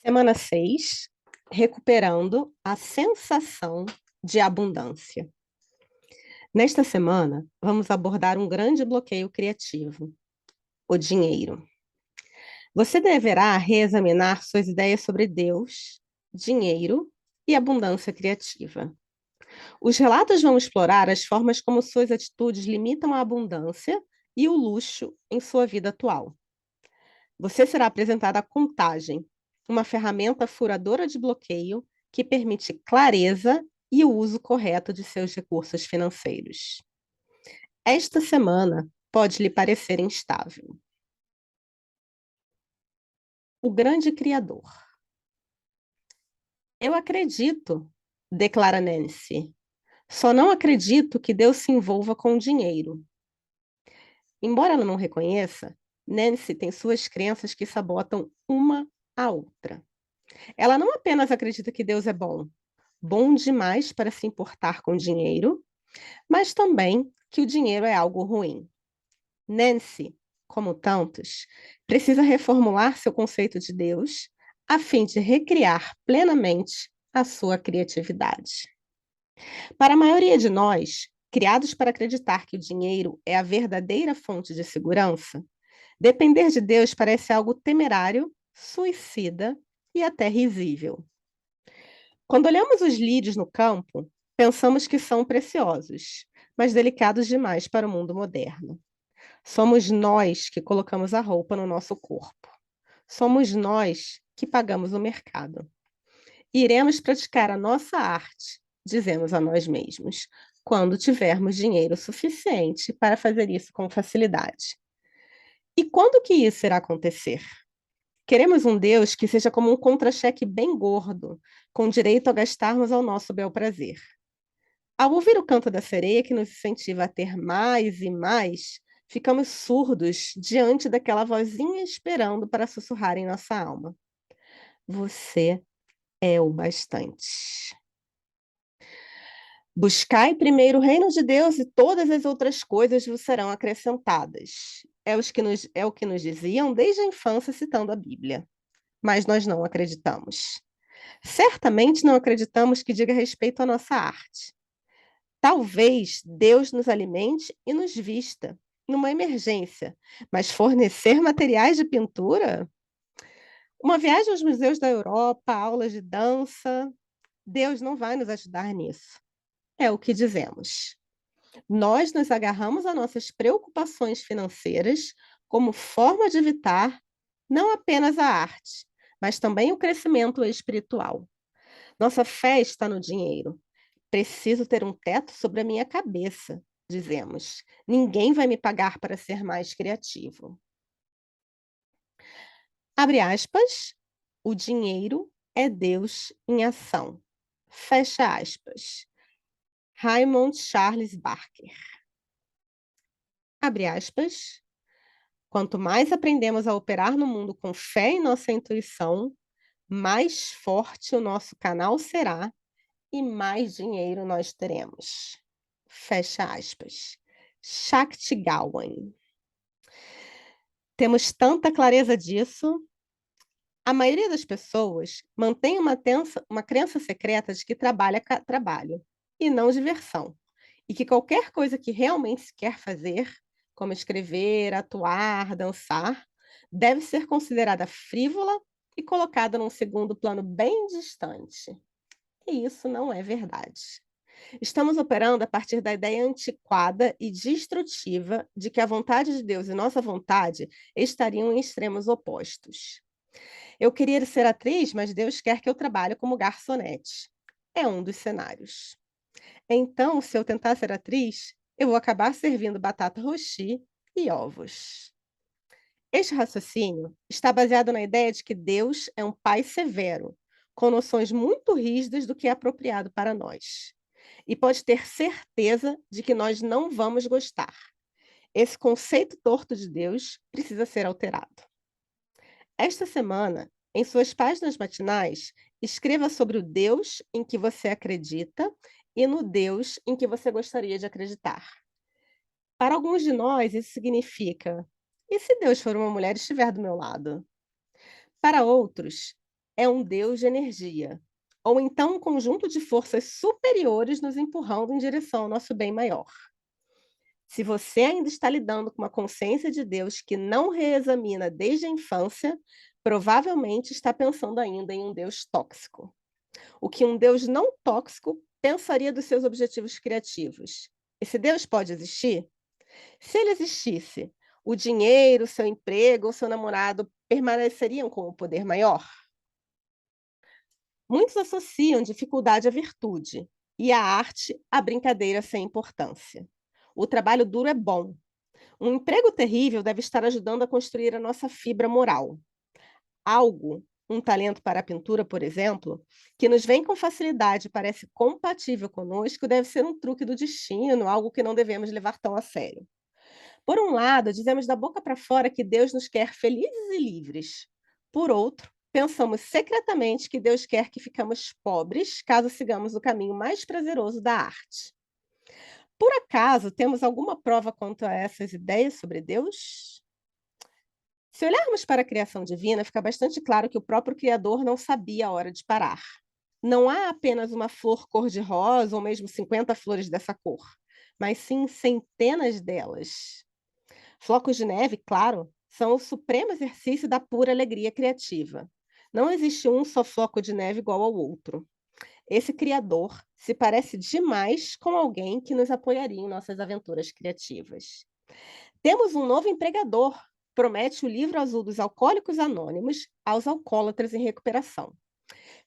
Semana 6, recuperando a sensação de abundância. Nesta semana, vamos abordar um grande bloqueio criativo: o dinheiro. Você deverá reexaminar suas ideias sobre Deus, dinheiro e abundância criativa. Os relatos vão explorar as formas como suas atitudes limitam a abundância e o luxo em sua vida atual. Você será apresentado à contagem, uma ferramenta furadora de bloqueio que permite clareza e o uso correto de seus recursos financeiros. Esta semana pode lhe parecer instável. O grande criador. Eu acredito, declara Nancy. Só não acredito que Deus se envolva com o dinheiro. Embora ela não reconheça, Nancy tem suas crenças que sabotam uma a outra. Ela não apenas acredita que Deus é bom, bom demais para se importar com dinheiro, mas também que o dinheiro é algo ruim. Nancy, como tantos, precisa reformular seu conceito de Deus a fim de recriar plenamente a sua criatividade. Para a maioria de nós, criados para acreditar que o dinheiro é a verdadeira fonte de segurança, depender de Deus parece algo temerário, suicida e até risível. Quando olhamos os lírios no campo, pensamos que são preciosos, mas delicados demais para o mundo moderno. Somos nós que colocamos a roupa no nosso corpo. Somos nós que pagamos o mercado. Iremos praticar a nossa arte, dizemos a nós mesmos, quando tivermos dinheiro suficiente para fazer isso com facilidade. E quando que isso irá acontecer? Queremos um Deus que seja como um contra-cheque bem gordo, com direito a gastarmos ao nosso bel prazer. Ao ouvir o canto da sereia que nos incentiva a ter mais e mais, ficamos surdos diante daquela vozinha esperando para sussurrar em nossa alma. Você é o bastante. Buscai primeiro o reino de Deus e todas as outras coisas vos serão acrescentadas. É o que nos diziam desde a infância citando a Bíblia. Mas nós não acreditamos. Certamente não acreditamos que diga respeito à nossa arte. Talvez Deus nos alimente e nos vista numa emergência, mas fornecer materiais de pintura? Uma viagem aos museus da Europa, aulas de dança? Deus não vai nos ajudar nisso. É o que dizemos. Nós nos agarramos a nossas preocupações financeiras como forma de evitar não apenas a arte, mas também o crescimento espiritual. Nossa fé está no dinheiro. Preciso ter um teto sobre a minha cabeça, dizemos. Ninguém vai me pagar para ser mais criativo. Abre aspas. O dinheiro é Deus em ação. Fecha aspas. Raymond Charles Barker. Abre aspas. Quanto mais aprendemos a operar no mundo com fé em nossa intuição, mais forte o nosso canal será e mais dinheiro nós teremos. Fecha aspas. Shakti Gawain. Temos tanta clareza disso. A maioria das pessoas mantém uma crença secreta de que trabalho é trabalho e não diversão. E que qualquer coisa que realmente se quer fazer, como escrever, atuar, dançar, deve ser considerada frívola e colocada num segundo plano bem distante. E isso não é verdade. Estamos operando a partir da ideia antiquada e destrutiva de que a vontade de Deus e nossa vontade estariam em extremos opostos. Eu queria ser atriz, mas Deus quer que eu trabalhe como garçonete. É um dos cenários. Então, se eu tentar ser atriz, eu vou acabar servindo batata rochi e ovos. Este raciocínio está baseado na ideia de que Deus é um pai severo, com noções muito rígidas do que é apropriado para nós. E pode ter certeza de que nós não vamos gostar. Esse conceito torto de Deus precisa ser alterado. Esta semana, em suas páginas matinais, escreva sobre o Deus em que você acredita e no Deus em que você gostaria de acreditar. Para alguns de nós, isso significa: e se Deus for uma mulher e estiver do meu lado? Para outros, é um Deus de energia, ou então um conjunto de forças superiores nos empurrando em direção ao nosso bem maior. Se você ainda está lidando com uma consciência de Deus que não reexamina desde a infância, provavelmente está pensando ainda em um Deus tóxico. O que um Deus não tóxico pensaria dos seus objetivos criativos? Esse Deus pode existir? Se ele existisse, o dinheiro, seu emprego ou seu namorado permaneceriam com o poder maior? Muitos associam dificuldade à virtude e a arte à brincadeira sem importância. O trabalho duro é bom. Um emprego terrível deve estar ajudando a construir a nossa fibra moral. Algo, um talento para a pintura, por exemplo, que nos vem com facilidade e parece compatível conosco, deve ser um truque do destino, algo que não devemos levar tão a sério. Por um lado, dizemos da boca para fora que Deus nos quer felizes e livres. Por outro, pensamos secretamente que Deus quer que ficamos pobres caso sigamos o caminho mais prazeroso da arte. Por acaso, temos alguma prova quanto a essas ideias sobre Deus? Se olharmos para a criação divina, fica bastante claro que o próprio Criador não sabia a hora de parar. Não há apenas uma flor cor-de-rosa ou mesmo 50 flores dessa cor, mas sim centenas delas. Flocos de neve, claro, são o supremo exercício da pura alegria criativa. Não existe um só floco de neve igual ao outro. Esse Criador se parece demais com alguém que nos apoiaria em nossas aventuras criativas. Temos um novo empregador, promete o livro azul dos alcoólicos anônimos aos alcoólatras em recuperação.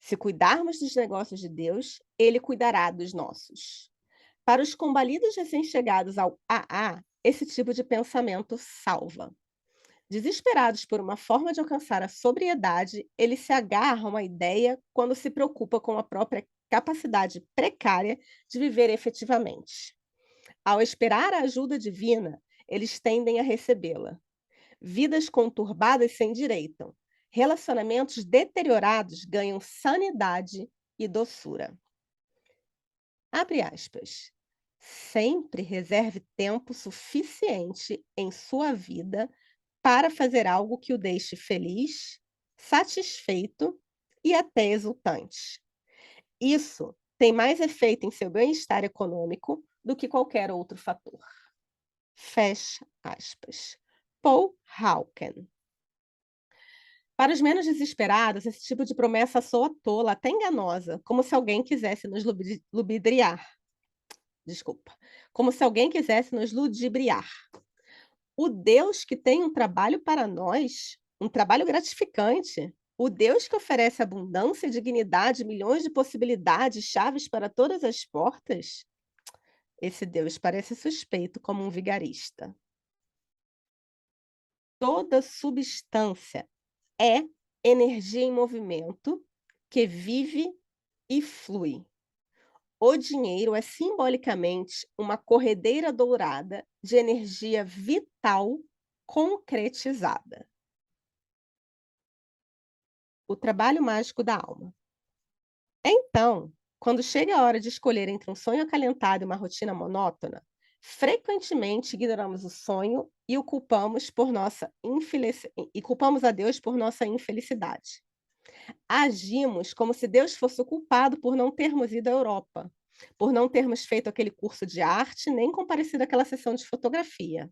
Se cuidarmos dos negócios de Deus, ele cuidará dos nossos. Para os combalidos recém-chegados ao AA, esse tipo de pensamento salva. Desesperados por uma forma de alcançar a sobriedade, eles se agarram à ideia quando se preocupa com a própria capacidade precária de viver efetivamente. Ao esperar a ajuda divina, eles tendem a recebê-la. Vidas conturbadas se endireitam. Relacionamentos deteriorados ganham sanidade e doçura. Abre aspas. Sempre reserve tempo suficiente em sua vida para fazer algo que o deixe feliz, satisfeito e até exultante. Isso tem mais efeito em seu bem-estar econômico do que qualquer outro fator. Fecha aspas. Paul Hawken. Para os menos desesperados, esse tipo de promessa soa tola, até enganosa, como se alguém quisesse nos ludibriar. Desculpa. Como se alguém quisesse nos ludibriar. O Deus que tem um trabalho para nós, um trabalho gratificante, o Deus que oferece abundância, dignidade, milhões de possibilidades, chaves para todas as portas, esse Deus parece suspeito como um vigarista. Toda substância é energia em movimento que vive e flui. O dinheiro é simbolicamente uma corredeira dourada de energia vital concretizada. O trabalho mágico da alma. Então, quando chega a hora de escolher entre um sonho acalentado e uma rotina monótona, frequentemente ignoramos o sonho e o culpamos por nossa e culpamos a Deus por nossa infelicidade. Agimos como se Deus fosse o culpado por não termos ido à Europa, por não termos feito aquele curso de arte, nem comparecido àquela sessão de fotografia.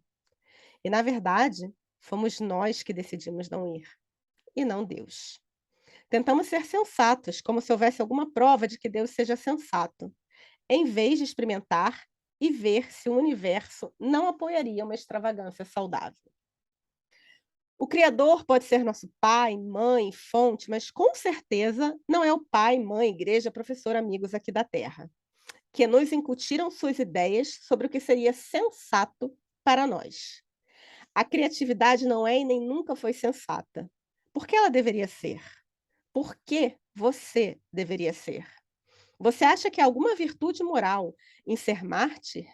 E, na verdade, fomos nós que decidimos não ir, e não Deus. Tentamos ser sensatos, como se houvesse alguma prova de que Deus seja sensato, em vez de experimentar e ver se o universo não apoiaria uma extravagância saudável. O Criador pode ser nosso pai, mãe, fonte, mas com certeza não é o pai, mãe, igreja, professor, amigos aqui da Terra, que nos incutiram suas ideias sobre o que seria sensato para nós. A criatividade não é e nem nunca foi sensata. Por que ela deveria ser? Por que você deveria ser? Você acha que há alguma virtude moral em ser mártir?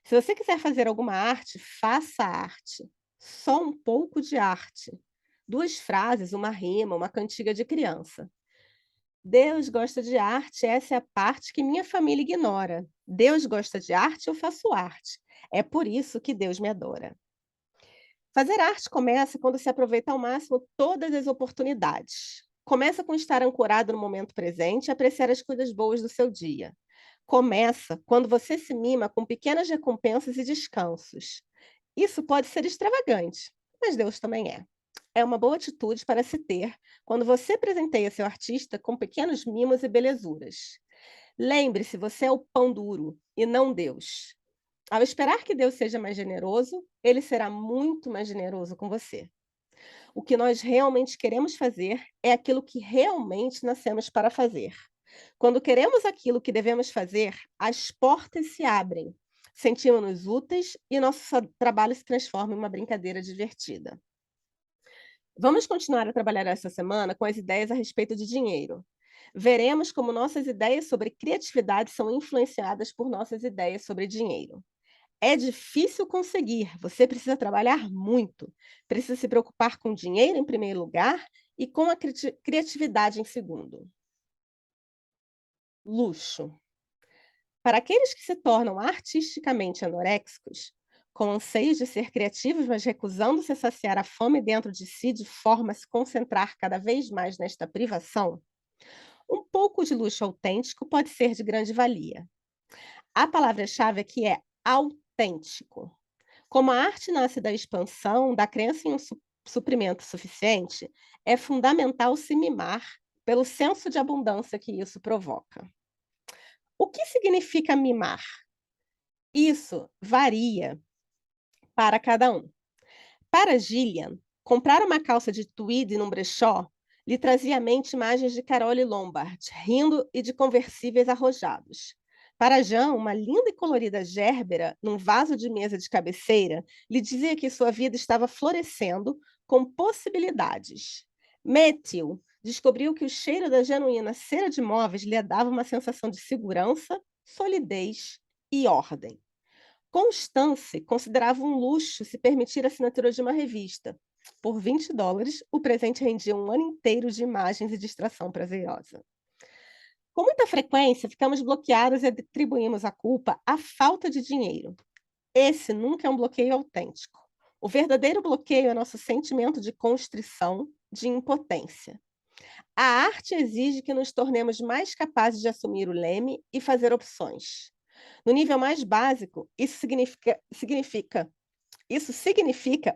Se você quiser fazer alguma arte, faça arte. Só um pouco de arte. 2 frases, uma rima, uma cantiga de criança. Deus gosta de arte, essa é a parte que minha família ignora. Deus gosta de arte, eu faço arte. É por isso que Deus me adora. Fazer arte começa quando se aproveita ao máximo todas as oportunidades. Começa com estar ancorado no momento presente e apreciar as coisas boas do seu dia. Começa quando você se mima com pequenas recompensas e descansos. Isso pode ser extravagante, mas Deus também é. É uma boa atitude para se ter quando você presenteia seu artista com pequenos mimos e belezuras. Lembre-se, você é o pão duro e não Deus. Ao esperar que Deus seja mais generoso, ele será muito mais generoso com você. O que nós realmente queremos fazer é aquilo que realmente nascemos para fazer. Quando queremos aquilo que devemos fazer, as portas se abrem, sentimos-nos úteis e nosso trabalho se transforma em uma brincadeira divertida. Vamos continuar a trabalhar essa semana com as ideias a respeito de dinheiro. Veremos como nossas ideias sobre criatividade são influenciadas por nossas ideias sobre dinheiro. É difícil conseguir, você precisa trabalhar muito, precisa se preocupar com dinheiro em primeiro lugar e com a criatividade em segundo. Luxo. Para aqueles que se tornam artisticamente anoréxicos, com anseios de ser criativos, mas recusando-se a saciar a fome dentro de si de forma a se concentrar cada vez mais nesta privação, um pouco de luxo autêntico pode ser de grande valia. A palavra-chave aqui é autêntico. Como a arte nasce da expansão, da crença em um suprimento suficiente, é fundamental se mimar pelo senso de abundância que isso provoca. O que significa mimar? Isso varia para cada um. Para Gillian, comprar uma calça de tweed num brechó lhe trazia à mente imagens de Carole Lombard, rindo e de conversíveis arrojados. Para Jean, uma linda e colorida gérbera num vaso de mesa de cabeceira lhe dizia que sua vida estava florescendo com possibilidades. Matthew descobriu que o cheiro da genuína cera de móveis lhe dava uma sensação de segurança, solidez e ordem. Constance considerava um luxo se permitir a assinatura de uma revista. Por $20, o presente rendia um ano inteiro de imagens e distração prazerosa. Com muita frequência, ficamos bloqueados e atribuímos a culpa à falta de dinheiro. Esse nunca é um bloqueio autêntico. O verdadeiro bloqueio é nosso sentimento de constrição, de impotência. A arte exige que nos tornemos mais capazes de assumir o leme e fazer opções. No nível mais básico, isso significa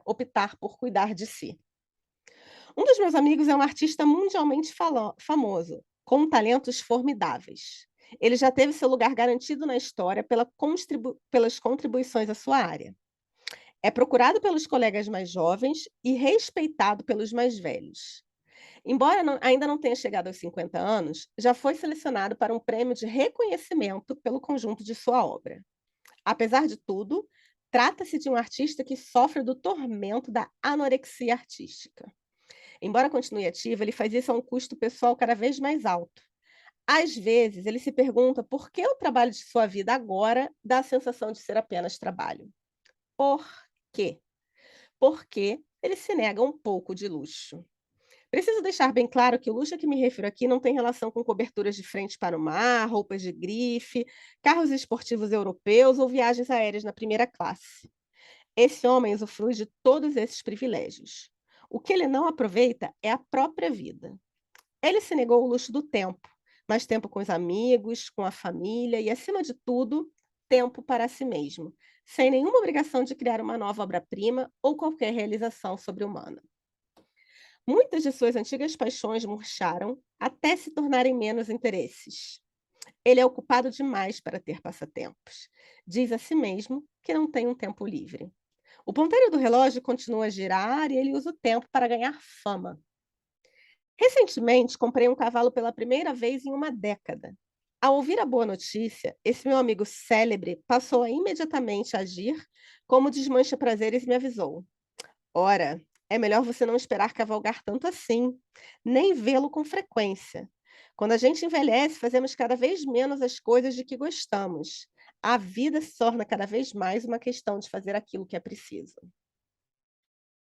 optar por cuidar de si. Um dos meus amigos é um artista mundialmente famoso, com talentos formidáveis. Ele já teve seu lugar garantido na história pelas contribuições à sua área. É procurado pelos colegas mais jovens e respeitado pelos mais velhos. Embora ainda não tenha chegado aos 50 anos, já foi selecionado para um prêmio de reconhecimento pelo conjunto de sua obra. Apesar de tudo, trata-se de um artista que sofre do tormento da anorexia artística. Embora continue ativo, ele faz isso a um custo pessoal cada vez mais alto. Às vezes, ele se pergunta por que o trabalho de sua vida agora dá a sensação de ser apenas trabalho. Por quê? Porque ele se nega um pouco de luxo. Preciso deixar bem claro que o luxo a que me refiro aqui não tem relação com coberturas de frente para o mar, roupas de grife, carros esportivos europeus ou viagens aéreas na primeira classe. Esse homem usufrui de todos esses privilégios. O que ele não aproveita é a própria vida. Ele se negou o luxo do tempo, mais tempo com os amigos, com a família e, acima de tudo, tempo para si mesmo, sem nenhuma obrigação de criar uma nova obra-prima ou qualquer realização sobre-humana. Muitas de suas antigas paixões murcharam até se tornarem menos interesses. Ele é ocupado demais para ter passatempos. Diz a si mesmo que não tem um tempo livre. O ponteiro do relógio continua a girar e ele usa o tempo para ganhar fama. Recentemente, comprei um cavalo pela primeira vez em uma década. Ao ouvir a boa notícia, esse meu amigo célebre passou a imediatamente agir como desmancha-prazeres e me avisou. Ora, é melhor você não esperar cavalgar tanto assim, nem vê-lo com frequência. Quando a gente envelhece, fazemos cada vez menos as coisas de que gostamos. A vida se torna cada vez mais uma questão de fazer aquilo que é preciso.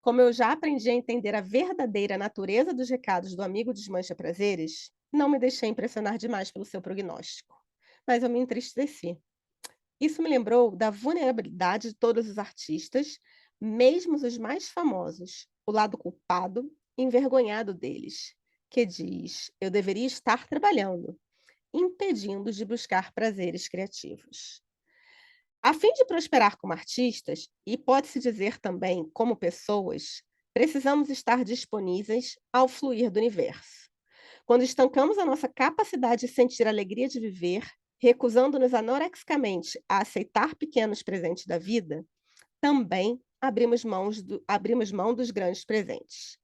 Como eu já aprendi a entender a verdadeira natureza dos recados do amigo desmancha-prazeres, não me deixei impressionar demais pelo seu prognóstico. Mas eu me entristeci. Isso me lembrou da vulnerabilidade de todos os artistas, mesmo os mais famosos, o lado culpado e envergonhado deles. que diz: eu deveria estar trabalhando, impedindo de buscar prazeres criativos. A fim de prosperar como artistas, e pode-se dizer também como pessoas, precisamos estar disponíveis ao fluir do universo. Quando estancamos a nossa capacidade de sentir a alegria de viver, recusando-nos anorexicamente a aceitar pequenos presentes da vida, também abrimos mão dos grandes presentes.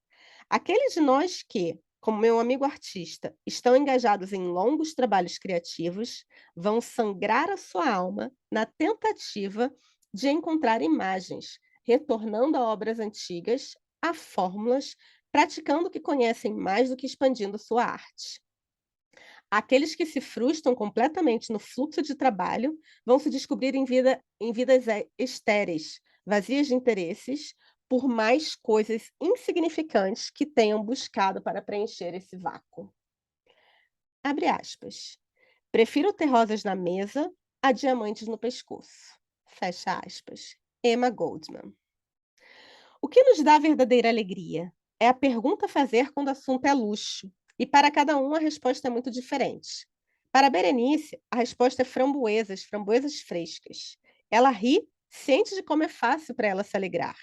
Aqueles de nós que, como meu amigo artista, estão engajados em longos trabalhos criativos, vão sangrar a sua alma na tentativa de encontrar imagens, retornando a obras antigas, a fórmulas, praticando o que conhecem mais do que expandindo sua arte. Aqueles que se frustram completamente no fluxo de trabalho vão se descobrir em vidas estéreis, vazias de interesses, por mais coisas insignificantes que tenham buscado para preencher esse vácuo. Abre aspas. Prefiro ter rosas na mesa a diamantes no pescoço. Fecha aspas. Emma Goldman. O que nos dá verdadeira alegria? É a pergunta a fazer quando o assunto é luxo. E para cada um a resposta é muito diferente. Para Berenice, a resposta é framboesas, framboesas frescas. Ela ri, ciente de como é fácil para ela se alegrar.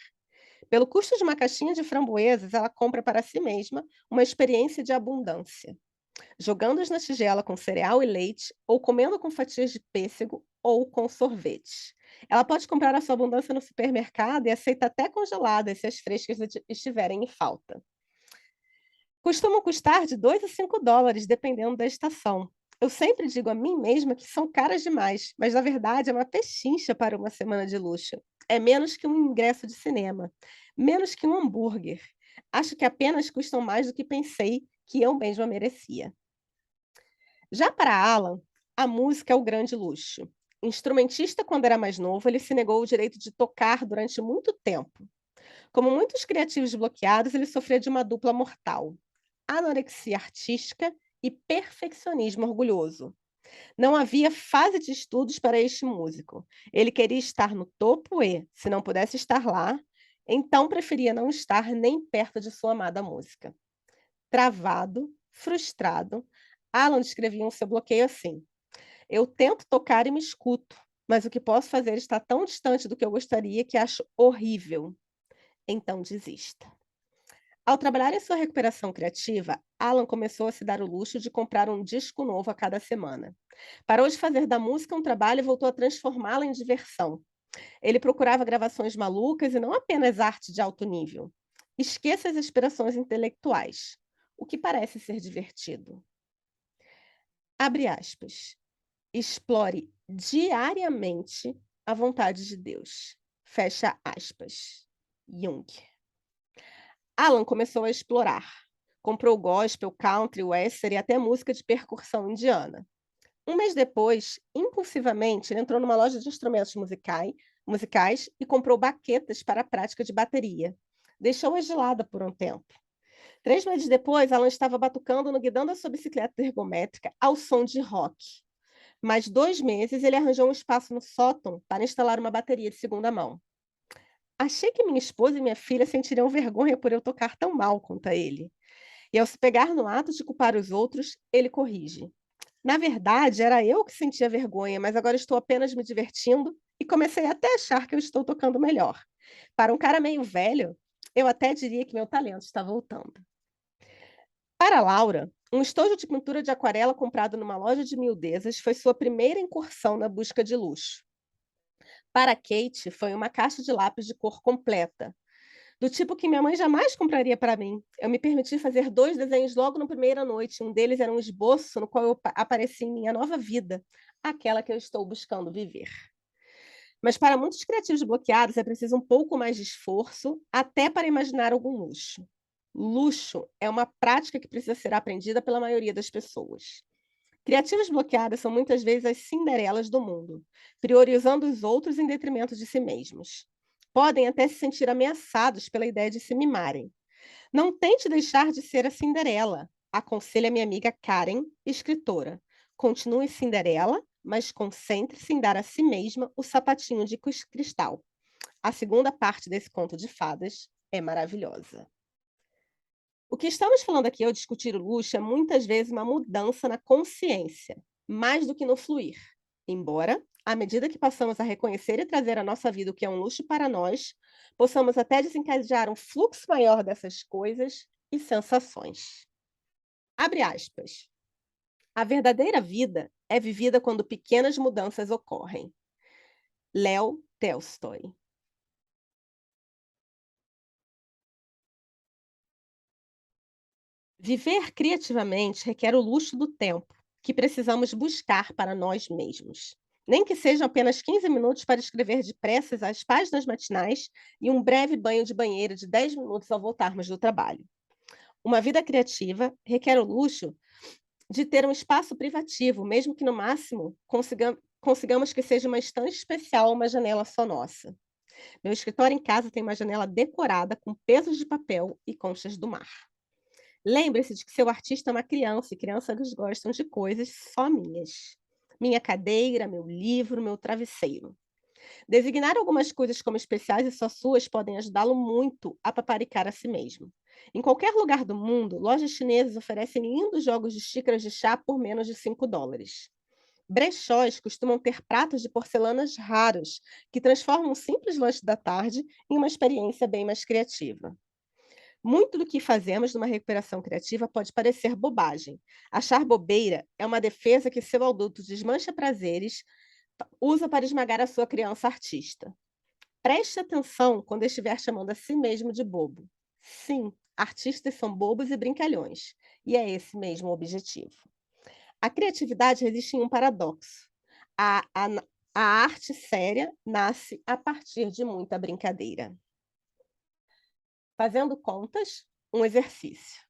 Pelo custo de uma caixinha de framboesas, ela compra para si mesma uma experiência de abundância, jogando-as na tigela com cereal e leite, ou comendo com fatias de pêssego ou com sorvete. Ela pode comprar a sua abundância no supermercado e aceita até congeladas se as frescas estiverem em falta. Costumam custar de $2 a $5, dependendo da estação. Eu sempre digo a mim mesma que são caras demais, mas na verdade é uma pechincha para uma semana de luxo. É menos que um ingresso de cinema, menos que um hambúrguer. Acho que apenas custam mais do que pensei que eu mesma merecia. Já para Alan, a música é o grande luxo. Instrumentista quando era mais novo, ele se negou o direito de tocar durante muito tempo. Como muitos criativos bloqueados, ele sofria de uma dupla mortal: anorexia artística e perfeccionismo orgulhoso. Não havia fase de estudos para este músico. Ele queria estar no topo e, se não pudesse estar lá, então preferia não estar nem perto de sua amada música. Travado, frustrado, Alan descrevia o seu bloqueio assim: eu tento tocar e me escuto, mas o que posso fazer está tão distante do que eu gostaria que acho horrível. Então desista. Ao trabalhar em sua recuperação criativa, Alan começou a se dar o luxo de comprar um disco novo a cada semana. Parou de fazer da música um trabalho e voltou a transformá-la em diversão. Ele procurava gravações malucas e não apenas arte de alto nível. Esqueça as aspirações intelectuais, o que parece ser divertido. Abre aspas. Explore diariamente a vontade de Deus. Fecha aspas. Jung. Alan começou a explorar. Comprou gospel, country, western e até música de percussão indiana. Um mês depois, impulsivamente, ele entrou numa loja de instrumentos musicais e comprou baquetas para a prática de bateria. Deixou-as de lado por um tempo. 3 meses depois, Alan estava batucando no guidão da sua bicicleta ergométrica ao som de rock. Mais 2 meses, ele arranjou um espaço no sótão para instalar uma bateria de segunda mão. Achei que minha esposa e minha filha sentiriam vergonha por eu tocar tão mal, conta ele. E ao se pegar no ato de culpar os outros, ele corrige. Na verdade, era eu que sentia vergonha, mas agora estou apenas me divertindo e comecei até a achar que eu estou tocando melhor. Para um cara meio velho, eu até diria que meu talento está voltando. Para Laura, um estojo de pintura de aquarela comprado numa loja de miudezas foi sua primeira incursão na busca de luxo. Para Kate, foi uma caixa de lápis de cor completa, do tipo que minha mãe jamais compraria para mim. Eu me permiti fazer 2 desenhos logo na primeira noite. Um deles era um esboço no qual eu apareci em minha nova vida, aquela que eu estou buscando viver. Mas para muitos criativos bloqueados é preciso um pouco mais de esforço, até para imaginar algum luxo. Luxo é uma prática que precisa ser aprendida pela maioria das pessoas. Criativos bloqueados são muitas vezes as cinderelas do mundo, priorizando os outros em detrimento de si mesmos. Podem até se sentir ameaçados pela ideia de se mimarem. Não tente deixar de ser a Cinderela, aconselha minha amiga Karen, escritora. Continue Cinderela, mas concentre-se em dar a si mesma o sapatinho de cristal. A segunda parte desse conto de fadas é maravilhosa. O que estamos falando aqui ao discutir o luxo é muitas vezes uma mudança na consciência, mais do que no fluir. Embora, à medida que passamos a reconhecer e trazer à nossa vida o que é um luxo para nós, possamos até desencadear um fluxo maior dessas coisas e sensações. Abre aspas. A verdadeira vida é vivida quando pequenas mudanças ocorrem. Léo Tolstói. Viver criativamente requer o luxo do tempo que precisamos buscar para nós mesmos. Nem que sejam apenas 15 minutos para escrever depressa as páginas matinais e um breve banho de banheiro de 10 minutos ao voltarmos do trabalho. Uma vida criativa requer o luxo de ter um espaço privativo, mesmo que no máximo consigamos que seja uma estante especial ou uma janela só nossa. Meu escritório em casa tem uma janela decorada com pesos de papel e conchas do mar. Lembre-se de que seu artista é uma criança e crianças gostam de coisas só minhas. Minha cadeira, meu livro, meu travesseiro. Designar algumas coisas como especiais e só suas podem ajudá-lo muito a paparicar a si mesmo. Em qualquer lugar do mundo, lojas chinesas oferecem lindos jogos de xícaras de chá por menos de $5. Brechós costumam ter pratos de porcelanas raros, que transformam um simples lanche da tarde em uma experiência bem mais criativa. Muito do que fazemos numa recuperação criativa pode parecer bobagem. Achar bobeira é uma defesa que seu adulto desmancha prazeres, usa para esmagar a sua criança artista. Preste atenção quando estiver chamando a si mesmo de bobo. Sim, artistas são bobos e brincalhões, e é esse mesmo o objetivo. A criatividade resiste em um paradoxo. A, a, a arte séria nasce a partir de muita brincadeira. Fazendo contas, um exercício.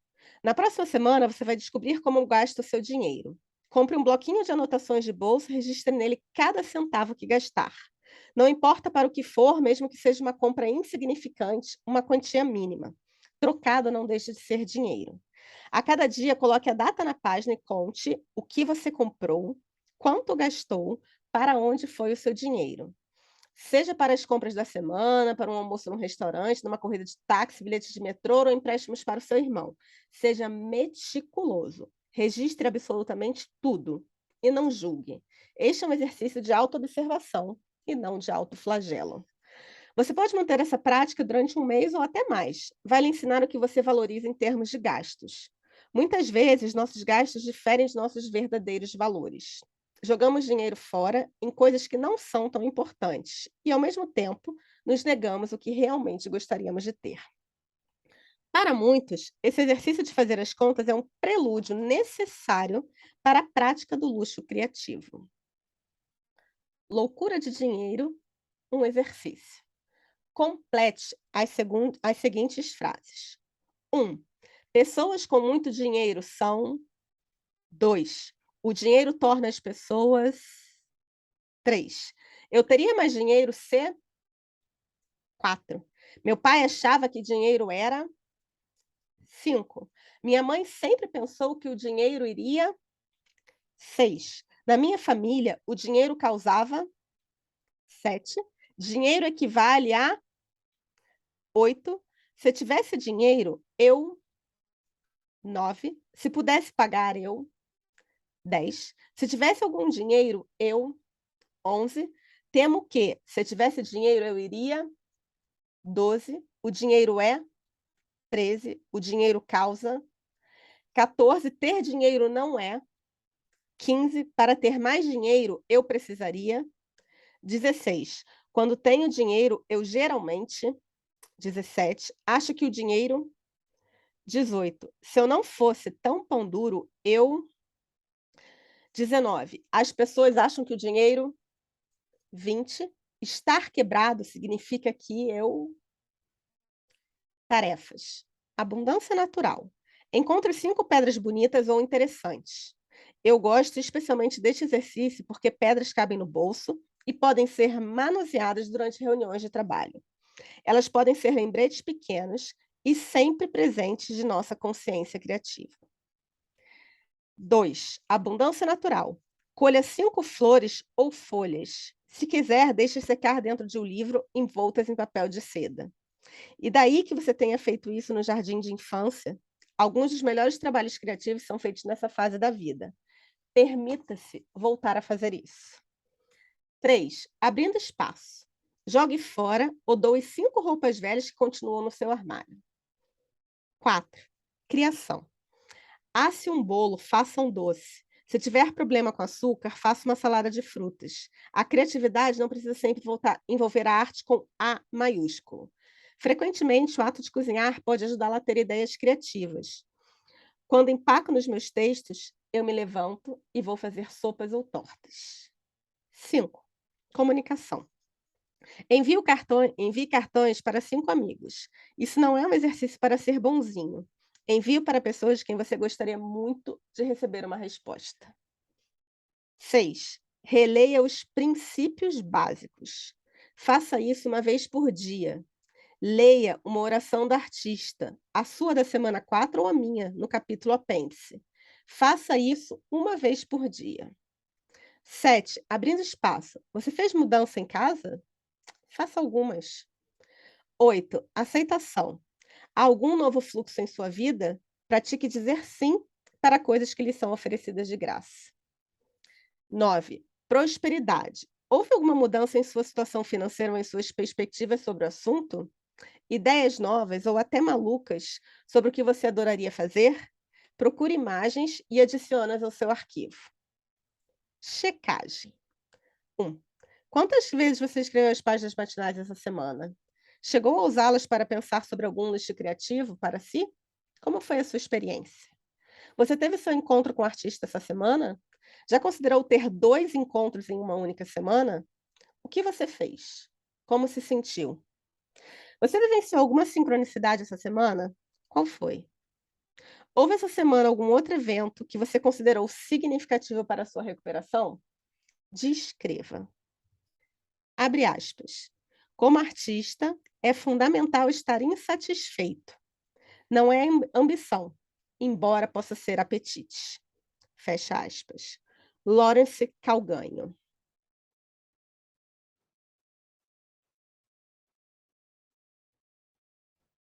Na próxima semana, você vai descobrir como gasta o seu dinheiro. Compre um bloquinho de anotações de bolsa e registre nele cada centavo que gastar. Não importa para o que for, mesmo que seja uma compra insignificante, uma quantia mínima. Trocado não deixa de ser dinheiro. A cada dia, coloque a data na página e conte o que você comprou, quanto gastou, para onde foi o seu dinheiro. Seja para as compras da semana, para um almoço num restaurante, numa corrida de táxi, bilhetes de metrô ou empréstimos para o seu irmão. Seja meticuloso. Registre absolutamente tudo e não julgue. Este é um exercício de autoobservação e não de autoflagelo. Você pode manter essa prática durante um mês ou até mais. Vai lhe ensinar o que você valoriza em termos de gastos. Muitas vezes, nossos gastos diferem de nossos verdadeiros valores. Jogamos dinheiro fora em coisas que não são tão importantes e, ao mesmo tempo, nos negamos o que realmente gostaríamos de ter. Para muitos, esse exercício de fazer as contas é um prelúdio necessário para a prática do luxo criativo. Loucura de dinheiro, um exercício. Complete as seguintes frases. 1. Pessoas com muito dinheiro são. 2. O dinheiro torna as pessoas. 3. Eu teria mais dinheiro se. 4. Meu pai achava que dinheiro era. 5. Minha mãe sempre pensou que o dinheiro iria. 6. Na minha família, o dinheiro causava. 7. Dinheiro equivale a. 8. Se tivesse dinheiro, eu. 9. Se pudesse pagar, eu. 10. Se tivesse algum dinheiro, eu. 11. Temo que, se tivesse dinheiro, eu iria. 12. O dinheiro é. 13. O dinheiro causa. 14. Ter dinheiro não é. 15. Para ter mais dinheiro, eu precisaria. 16. Quando tenho dinheiro, eu geralmente. 17. Acho que o dinheiro. 18. Se eu não fosse tão pão duro, eu. 19. As pessoas acham que o dinheiro. 20. Estar quebrado significa que eu. Tarefas. Abundância natural. Encontre 5 pedras bonitas ou interessantes. Eu gosto especialmente deste exercício porque pedras cabem no bolso e podem ser manuseadas durante reuniões de trabalho. Elas podem ser lembretes pequenos e sempre presentes de nossa consciência criativa. 2. Abundância natural. Colha 5 flores ou folhas. Se quiser, deixe secar dentro de um livro envoltas em papel de seda. E daí que você tenha feito isso no jardim de infância, Alguns dos melhores trabalhos criativos são feitos nessa fase da vida. Permita-se voltar a fazer isso. 3. Abrindo espaço. Jogue fora ou doe 5 roupas velhas que continuam no seu armário. 4. Criação. Asse um bolo, faça um doce. Se tiver problema com açúcar, faça uma salada de frutas. A criatividade não precisa sempre envolver a arte com A maiúsculo. Frequentemente, o ato de cozinhar pode ajudá-la a ter ideias criativas. Quando empaco nos meus textos, eu me levanto e vou fazer sopas ou tortas. 5. Comunicação. Envie cartões para 5 amigos. Isso não é um exercício para ser bonzinho. Envie para pessoas de quem você gostaria muito de receber uma resposta. 6. Releia os princípios básicos. Faça isso uma vez por dia. Leia uma oração da artista, a sua da semana 4 ou a minha, no capítulo apêndice. Faça isso uma vez por dia. 7. Abrindo espaço. Você fez mudança em casa? Faça algumas. 8. Aceitação. Há algum novo fluxo em sua vida? Pratique dizer sim para coisas que lhe são oferecidas de graça. 9. Prosperidade. Houve alguma mudança em sua situação financeira ou em suas perspectivas sobre o assunto? Ideias novas ou até malucas sobre o que você adoraria fazer? Procure imagens e adicione-as ao seu arquivo. Checagem. 1. Quantas vezes você escreveu as páginas matinais essa semana? Chegou a usá-las para pensar sobre algum lixo criativo para si? Como foi a sua experiência? Você teve seu encontro com o artista essa semana? Já considerou ter 2 encontros em uma única semana? O que você fez? Como se sentiu? Você vivenciou alguma sincronicidade essa semana? Qual foi? Houve essa semana algum outro evento que você considerou significativo para a sua recuperação? Descreva. Abre aspas. Como artista, é fundamental estar insatisfeito. Não é ambição, embora possa ser apetite. Fecha aspas. Lawrence Calganho.